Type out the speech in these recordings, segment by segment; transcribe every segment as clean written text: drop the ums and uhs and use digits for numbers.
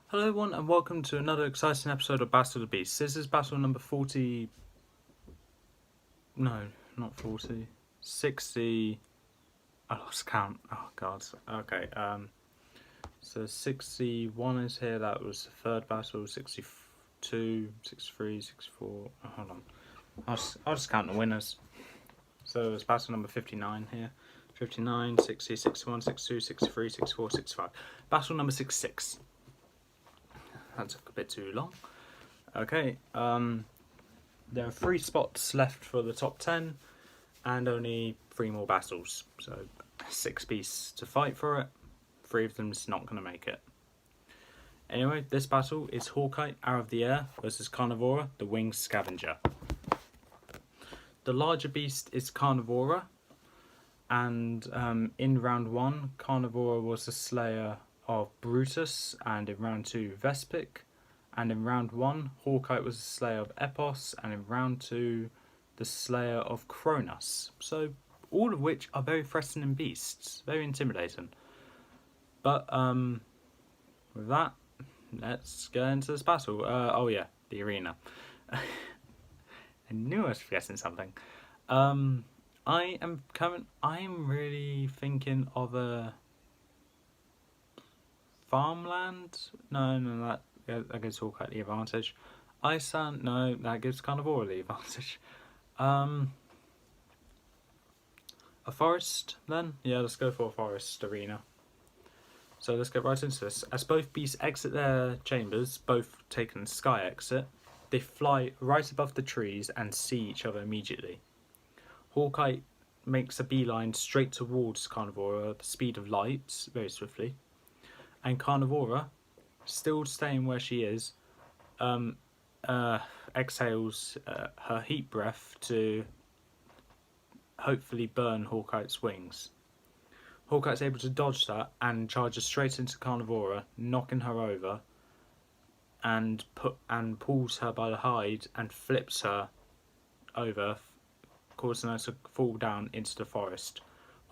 Hello everyone and welcome to another exciting episode of Battle of the Beasts. This is battle number 40... No, not 40. 60... I lost count. Oh god. Okay, so 61 is here. That was the third battle. 62, 63, 64... Oh, hold on. I'll just count the winners. So it's battle number 59 here. 59, 60, 61, 62, 63, 64, 65. Battle number 66. That took a bit too long. Okay, there are 3 spots left for the top 10 and only 3 more battles. So 6 beasts to fight for it. 3 of them's not going to make it. Anyway, this battle is Hawkite, Arrow of the Air versus Carnivora, the Winged Scavenger. The larger beast is Carnivora, and in round 1, Carnivora was the slayer of Brutus, and in round 2, Vespic. And in round 1, Hawkite was the slayer of Epos, and in round 2, the slayer of Cronus. So, all of which are very threatening beasts, very intimidating. But, with that, let's get into this battle. Oh yeah, the arena. I knew I was forgetting something. I'm really thinking of a farmland. No, that gives Hawkite the advantage. Iceland, no, that gives Carnivora the advantage. A forest then? Yeah, let's go for a forest arena. So let's get right into this. As both beasts exit their chambers, both taking the sky exit, they fly right above the trees and see each other immediately. Hawkite makes a beeline straight towards Carnivora at the speed of light, very swiftly. And Carnivora, still staying where she is, exhales her heat breath to hopefully burn Hawkite's wings. Hawkite's able to dodge that and charges straight into Carnivora, knocking her over, and pulls her by the hide and flips her over, causing her to fall down into the forest.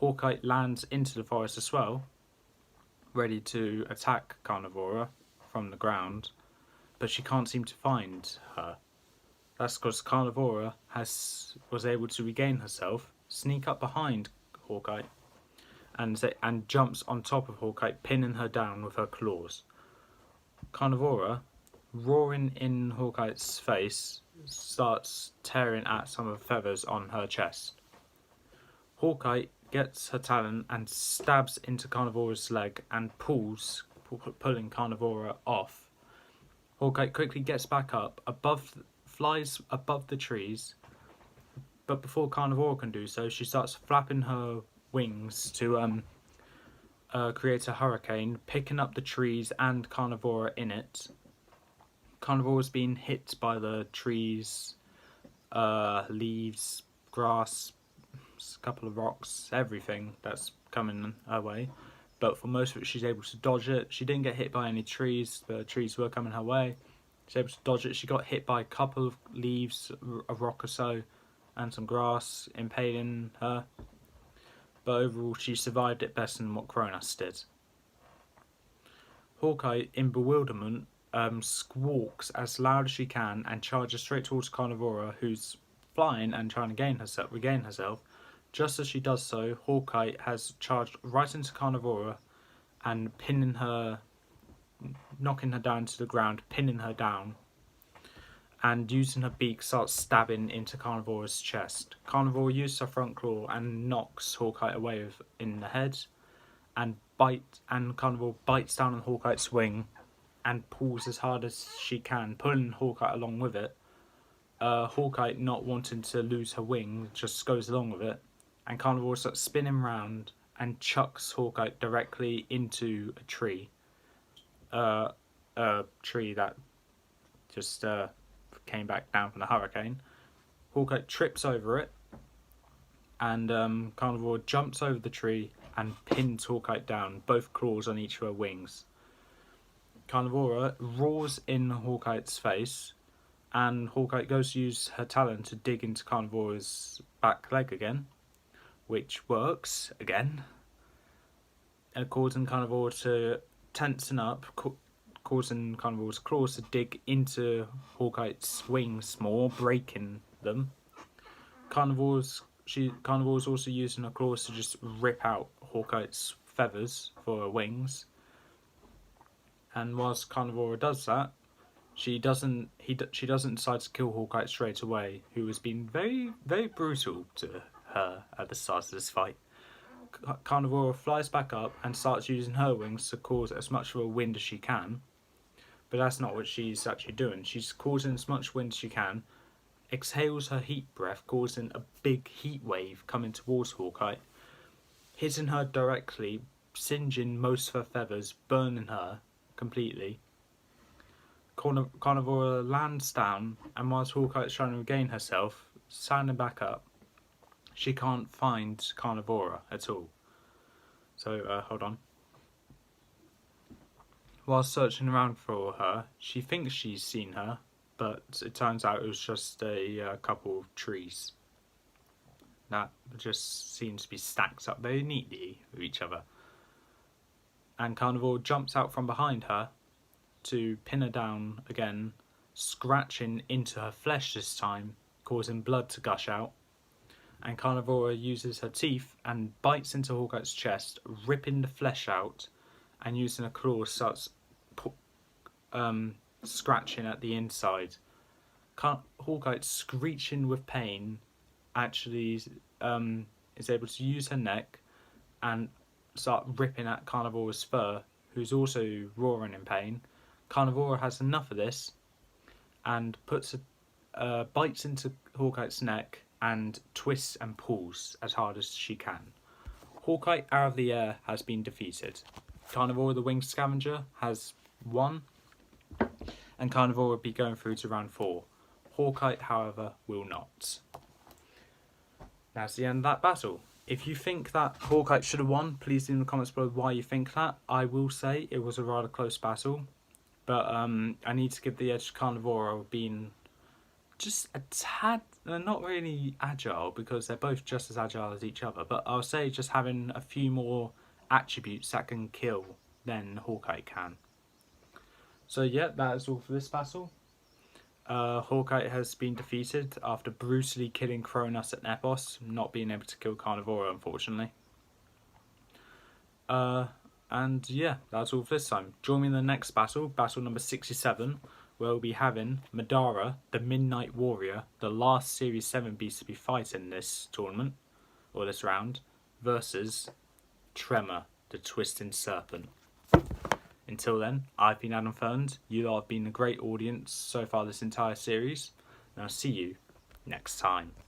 Hawkite lands into the forest as well, ready to attack Carnivora from the ground, but she can't seem to find her. That's because Carnivora was able to regain herself, sneak up behind Hawkite, and jumps on top of Hawkite, pinning her down with her claws. Carnivora, roaring in Hawkite's face, starts tearing at some of the feathers on her chest. Hawkite gets her talon and stabs into Carnivora's leg and pulling Carnivora off. Hawkite quickly gets back up, flies above the trees, but before Carnivora can do so, she starts flapping her wings to create a hurricane, picking up the trees and Carnivora in it. Carnivora's being hit by the trees, leaves, grass, a couple of rocks, everything that's coming her way. But for most of it, she's able to dodge it. She didn't get hit by any trees. The trees were coming her way. She's able to dodge it. She got hit by a couple of leaves, a rock or so, and some grass, impaling her. But overall, she survived it better than what Cronus did. Hawkite, in bewilderment, squawks as loud as she can and charges straight towards Carnivora, who's flying and trying to regain herself. Just as she does so, Hawkite has charged right into Carnivora and knocking her down to the ground, pinning her down, and using her beak starts stabbing into Carnivora's chest. Carnivora uses her front claw and knocks Hawkite away in the head, and Carnivora bites down on Hawkite's wing and pulls as hard as she can, pulling Hawkite along with it. Hawkite, not wanting to lose her wing, just goes along with it, and Carnivora starts spinning round and chucks Hawkite directly into a tree. A tree that just came back down from the hurricane. Hawkite trips over it, and Carnivora jumps over the tree and pins Hawkite down, both claws on each of her wings. Carnivora roars in Hawkite's face, and Hawkite goes to use her talon to dig into Carnivora's back leg again, which works again, causing Carnivora to tensen up, causing Carnivora's claws to dig into Hawkite's wings more, breaking them. Carnivora's also using her claws to just rip out Hawkite's feathers for her wings. And whilst Carnivora does that, she doesn't decide to kill Hawkite straight away, who has been very, very brutal to her at the start of this fight. Carnivora flies back up and starts using her wings to cause as much of a wind as she can. But that's not what she's actually doing. She's causing as much wind as she can, exhales her heat breath, causing a big heat wave coming towards Hawkite, hitting her directly, singeing most of her feathers, burning her completely. Carnivora lands down, and whilst Hawkite's trying to regain herself, standing back up, she can't find Carnivora at all. So, hold on. Whilst searching around for her, she thinks she's seen her, but it turns out it was just a couple of trees that just seems to be stacked up very neatly with each other. And Carnivore jumps out from behind her to pin her down again, scratching into her flesh this time, causing blood to gush out. And Carnivora uses her teeth and bites into Hawkite's chest, ripping the flesh out, and using her claws starts scratching at the inside. Hawkite, screeching with pain, actually is able to use her neck and start ripping at Carnivora's fur, who's also roaring in pain. Carnivora has enough of this and bites into Hawkite's neck and twists and pulls as hard as she can. Hawkite out of the air has been defeated. Carnivora the Winged Scavenger has won, and Carnivora will be going through to round 4. Hawkite, however, will not. That's the end of that battle. If you think that Hawkite should have won, please leave in the comments below why you think that. I will say it was a rather close battle, but I need to give the edge to Carnivora being just a tad, not really agile, because they're both just as agile as each other, but I'll say just having a few more attributes that can kill than Hawkite can. So yeah, that is all for this battle. Hawkite has been defeated after brutally killing Kronos at Nepos, not being able to kill Carnivora, unfortunately. And yeah, that's all for this time. Join me in the next battle, battle number 67, where we'll be having Madara, the Midnight Warrior, the last Series 7 beast to be fighting this tournament, or this round, versus Tremor, the Twisting Serpent. Until then, I've been Adam Ferns. You lot have been a great audience so far this entire series, and I'll see you next time.